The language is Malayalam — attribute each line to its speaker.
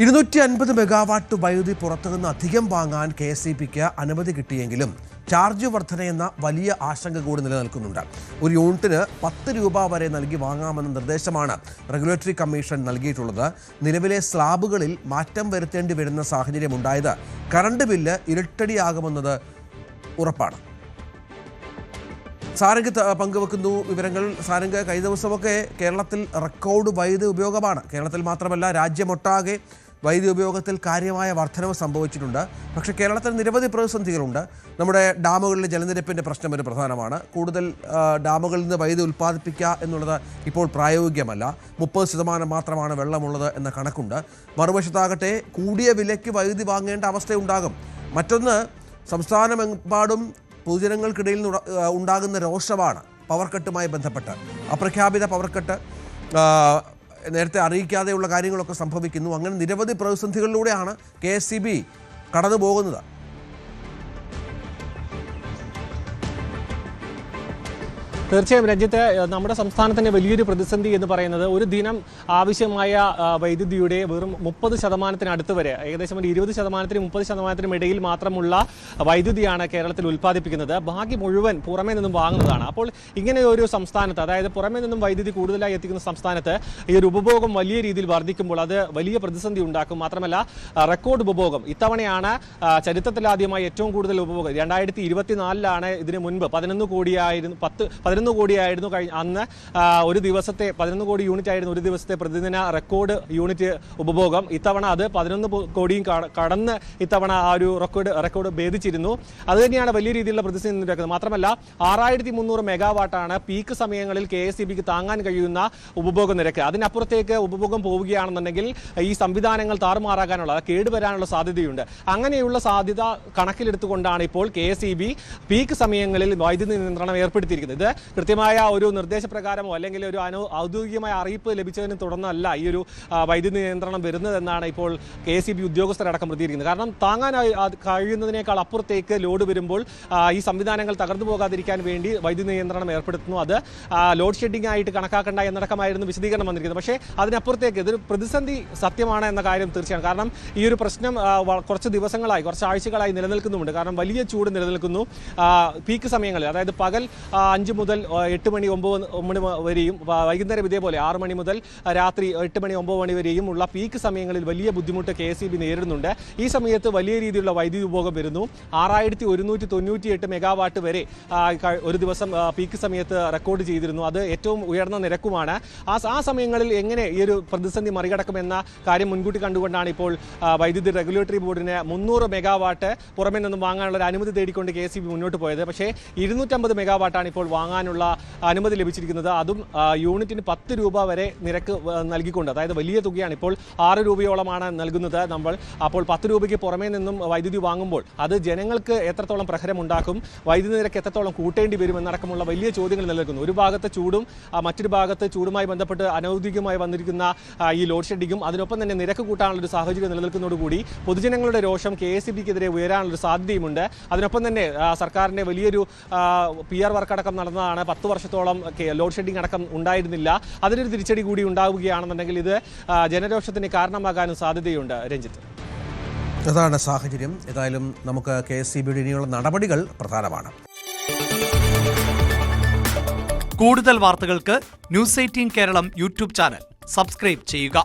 Speaker 1: 250 മെഗാവാട്ട് വൈദ്യുതി പുറത്തുനിന്ന് അധികം വാങ്ങാൻ KSEBിക്ക് അനുമതി കിട്ടിയെങ്കിലും ചാർജ് വർധനയെന്ന വലിയ ആശങ്ക കൂടി നിലനിൽക്കുന്നുണ്ട്. ഒരു യൂണിറ്റിന് 10 രൂപ വരെ നൽകി വാങ്ങാമെന്ന നിർദ്ദേശമാണ് റെഗുലേറ്ററി കമ്മീഷൻ നൽകിയിട്ടുള്ളത്. നിലവിലെ സ്ലാബുകളിൽ മാറ്റം വരുത്തേണ്ടി വരുന്ന സാഹചര്യമുണ്ടായത് കറണ്ട് ബില്ല് ഇരട്ടടിയാകുമെന്നത് ഉറപ്പാണ്. സാരംഗ് പങ്കുവെക്കുന്നു വിവരങ്ങൾ. സാരംഗ്, കഴിഞ്ഞ ദിവസമൊക്കെ കേരളത്തിൽ റെക്കോർഡ് വൈദ്യുതി ഉപയോഗമാണ്. കേരളത്തിൽ മാത്രമല്ല, രാജ്യമൊട്ടാകെ വൈദ്യുതി ഉപയോഗത്തിൽ കാര്യമായ വർധനവ് സംഭവിച്ചിട്ടുണ്ട്. പക്ഷേ കേരളത്തിൽ നിരവധി പ്രതിസന്ധികളുണ്ട്. നമ്മുടെ ഡാമുകളിലെ ജലനിരപ്പിൻ്റെ പ്രശ്നം ഒരു പ്രധാനമാണ്. കൂടുതൽ ഡാമുകളിൽ നിന്ന് വൈദ്യുതി ഉൽപ്പാദിപ്പിക്കുക എന്നുള്ളത് ഇപ്പോൾ പ്രായോഗികമല്ല. 30% മാത്രമാണ് വെള്ളമുള്ളത് എന്ന കണക്കുണ്ട്. മറുവശത്താകട്ടെ കൂടിയ വിലയ്ക്ക് വൈദ്യുതി വാങ്ങേണ്ട അവസ്ഥയുണ്ടാകും. മറ്റൊന്ന്, സംസ്ഥാനമെമ്പാടും പൊതുജനങ്ങൾക്കിടയിൽ ഉണ്ടാകുന്ന രോഷമാണ് പവർ കട്ടുമായി ബന്ധപ്പെട്ട്. അപ്രഖ്യാപിത പവർ കട്ട്, നേരത്തെ അറിയിക്കാതെയുള്ള കാര്യങ്ങളൊക്കെ സംഭവിക്കുന്നു. അങ്ങനെ നിരവധി പ്രതിസന്ധികളിലൂടെയാണ് KSEB കടന്നു പോകുന്നത്.
Speaker 2: തീർച്ചയായും രഞ്ജിത്ത്, നമ്മുടെ സംസ്ഥാനത്തിൻ്റെ വലിയൊരു പ്രതിസന്ധി എന്ന് പറയുന്നത് ഒരു ദിനം ആവശ്യമായ വൈദ്യുതിയുടെ വെറും 30% വരെ, ഏകദേശം ഒരു 20%-നും 30%-നും ഇടയിൽ മാത്രമുള്ള വൈദ്യുതിയാണ് കേരളത്തിൽ ഉൽപ്പാദിപ്പിക്കുന്നത്. ബാക്കി മുഴുവൻ പുറമേ നിന്നും വാങ്ങുന്നതാണ്. അപ്പോൾ ഇങ്ങനെ ഒരു സംസ്ഥാനത്ത്, അതായത് പുറമേ നിന്നും വൈദ്യുതി കൂടുതലായി എത്തിക്കുന്ന സംസ്ഥാനത്ത് ഈ ഒരു ഉപഭോഗം വലിയ രീതിയിൽ വർദ്ധിക്കുമ്പോൾ അത് വലിയ പ്രതിസന്ധി ഉണ്ടാക്കും. മാത്രമല്ല, റെക്കോർഡ് ഉപഭോഗം ഇത്തവണയാണ് ചരിത്രത്തിലാദ്യമായി ഏറ്റവും കൂടുതൽ ഉപഭോഗം. 2024 ഇതിന് മുൻപ് 11 കോടിയായിരുന്നു അന്ന് ഒരു ദിവസത്തെ 11 കോടി യൂണിറ്റ് ആയിരുന്നു ഒരു ദിവസത്തെ പ്രതിദിന റെക്കോർഡ് യൂണിറ്റ് ഉപഭോഗം. ഇത്തവണ അത് 11 കോടിയും കടന്ന് ഇത്തവണ ആ ഒരു റെക്കോർഡ് ഭേദിച്ചിരുന്നു. അതുതന്നെയാണ് വലിയ രീതിയിലുള്ള പ്രതിസന്ധി ഉണ്ടാക്കുന്നത്. മാത്രമല്ല, 6300 മെഗാവാട്ടാണ് പീക്ക് സമയങ്ങളിൽ KSEBിക്ക് താങ്ങാൻ കഴിയുന്ന ഉപഭോഗ നിരക്ക്. അതിനപ്പുറത്തേക്ക് ഉപഭോഗം പോവുകയാണെന്നുണ്ടെങ്കിൽ ഈ സംവിധാനങ്ങൾ താറുമാറാകാനുള്ള, കേടുവരാനുള്ള സാധ്യതയുണ്ട്. അങ്ങനെയുള്ള സാധ്യത കണക്കിലെടുത്തുകൊണ്ടാണ് ഇപ്പോൾ KSEB പീക്ക് സമയങ്ങളിൽ വൈദ്യുതി നിയന്ത്രണം ഏർപ്പെടുത്തിയിരിക്കുന്നത്. ഇത് കൃത്യമായ ഒരു നിർദ്ദേശപ്രകാരമോ അല്ലെങ്കിൽ ഒരു ഔദ്യോഗികമായ അറിയിപ്പ് ലഭിച്ചതിനെ തുടർന്നല്ല ഈ ഒരു വൈദ്യുതി നിയന്ത്രണം വരുന്നതെന്നാണ് ഇപ്പോൾ KSEB ഉദ്യോഗസ്ഥരടക്കം പ്രതികരിക്കുന്നത്. കാരണം താങ്ങാനായി കഴിയുന്നതിനേക്കാൾ അപ്പുറത്തേക്ക് ലോഡ് വരുമ്പോൾ ഈ സംവിധാനങ്ങൾ തകർന്നു പോകാതിരിക്കാൻ വേണ്ടി വൈദ്യുതി നിയന്ത്രണം ഏർപ്പെടുത്തുന്നു. അത് ലോഡ് ഷെഡിംഗ് ആയിട്ട് കണക്കാക്കേണ്ട എന്നടക്കമായിരുന്നു വിശദീകരണം വന്നിരിക്കുന്നത്. പക്ഷേ അതിനപ്പുറത്തേക്ക് ഇതൊരു പ്രതിസന്ധി സത്യമാണ് എന്ന കാര്യം തീർച്ചയാണ്. കാരണം ഈ ഒരു പ്രശ്നം കുറച്ച് ദിവസങ്ങളായി, കുറച്ച് ആഴ്ചകളായി നിലനിൽക്കുന്നുമുണ്ട്. കാരണം വലിയ ചൂട് നിലനിൽക്കുന്നു. പീക്ക് സമയങ്ങളിൽ, അതായത് പകൽ 5 മുതൽ 8 മണി 9 മണി വരെയും, വൈകുന്നേരം ഇതേപോലെ 6 മണി മുതൽ രാത്രി 8 മണി 9 മണി വരെയും ഉള്ള പീക്ക് സമയങ്ങളിൽ വലിയ ബുദ്ധിമുട്ട് KSEB നേരിടുന്നുണ്ട്. ഈ സമയത്ത് വലിയ രീതിയിലുള്ള വൈദ്യുതി ഉപഭോഗം വരുന്നു. 6198 മെഗാവാട്ട് വരെ ഒരു ദിവസം പീക്ക് സമയത്ത് റെക്കോർഡ് ചെയ്തിരുന്നു. അത് ഏറ്റവും ഉയർന്ന നിരക്കുമാണ്. ആ സമയങ്ങളിൽ എങ്ങനെ ഈ ഒരു പ്രതിസന്ധി മറികടക്കുമെന്ന കാര്യം മുൻകൂട്ടി കണ്ടുകൊണ്ടാണ് ഇപ്പോൾ വൈദ്യുതി റെഗുലേറ്ററി ബോർഡിന് 300 മെഗാവാട്ട് പുറമെ നിന്നും വാങ്ങാനുള്ള ഒരു അനുമതി തേടിക്കൊണ്ട് KSEB മുന്നോട്ട് പോയത്. പക്ഷേ 250 മെഗാവാട്ടാണ് ഇപ്പോൾ വാങ്ങാനുള്ള അനുമതി ലഭിച്ചിരിക്കുന്നത്. അതും യൂണിറ്റിന് 10 രൂപ വരെ നിരക്ക് നൽകിക്കൊണ്ട്, അതായത് വലിയ തുകയാണ്. ഇപ്പോൾ 6 രൂപയോളമാണ് നൽകുന്നത് നമ്മൾ. അപ്പോൾ 10 രൂപയ്ക്ക് പുറമേ നിന്നും വൈദ്യുതി വാങ്ങുമ്പോൾ അത് ജനങ്ങൾക്ക് എത്രത്തോളം പ്രഹരമുണ്ടാക്കും, വൈദ്യുതി നിരക്ക് എത്രത്തോളം കൂട്ടേണ്ടി വരുമെന്നടക്കമുള്ള വലിയ ചോദ്യങ്ങൾ നിലനിൽക്കുന്നു. ഒരു ഭാഗത്ത് ചൂടും മറ്റൊരു ഭാഗത്ത് ചൂടുമായി ബന്ധപ്പെട്ട് അനൗദ്യോഗികമായി വന്നിരിക്കുന്ന ഈ ലോഡ് ഷെഡിങ്ങും അതിനൊപ്പം തന്നെ നിരക്ക് കൂട്ടാനുള്ളൊരു സാഹചര്യം നിലനിൽക്കുന്നതോടുകൂടി പൊതുജനങ്ങളുടെ രോഷം KSEBിക്കെതിരെ ഉയരാനുള്ളൊരു സാധ്യതയുമുണ്ട്. അതിനൊപ്പം തന്നെ സർക്കാരിൻ്റെ വലിയൊരു PR വർക്ക് അടക്കം നടന്നതാണ്. 10 വർഷത്തോളം ലോഡ് ഷെഡിംഗ് അടക്കം ഉണ്ടായിരുന്നില്ല. അതിനൊരു തിരിച്ചടി കൂടി ഉണ്ടാവുകയാണെന്നുണ്ടെങ്കിൽ ഇത് ജനരോഷത്തിന് കാരണമാകാനും സാധ്യതയുണ്ട്. രഞ്ജിത്ത്,
Speaker 1: അതാണ് സാഹചര്യം. ഏതായാലും നമുക്ക് KSEBിയുടെ ഇനിയുള്ള നടപടികൾ പ്രധാനമാണ്.
Speaker 3: കൂടുതൽ വാർത്തകൾക്ക് News 18 Keralam YouTube channel subscribe ചെയ്യുക.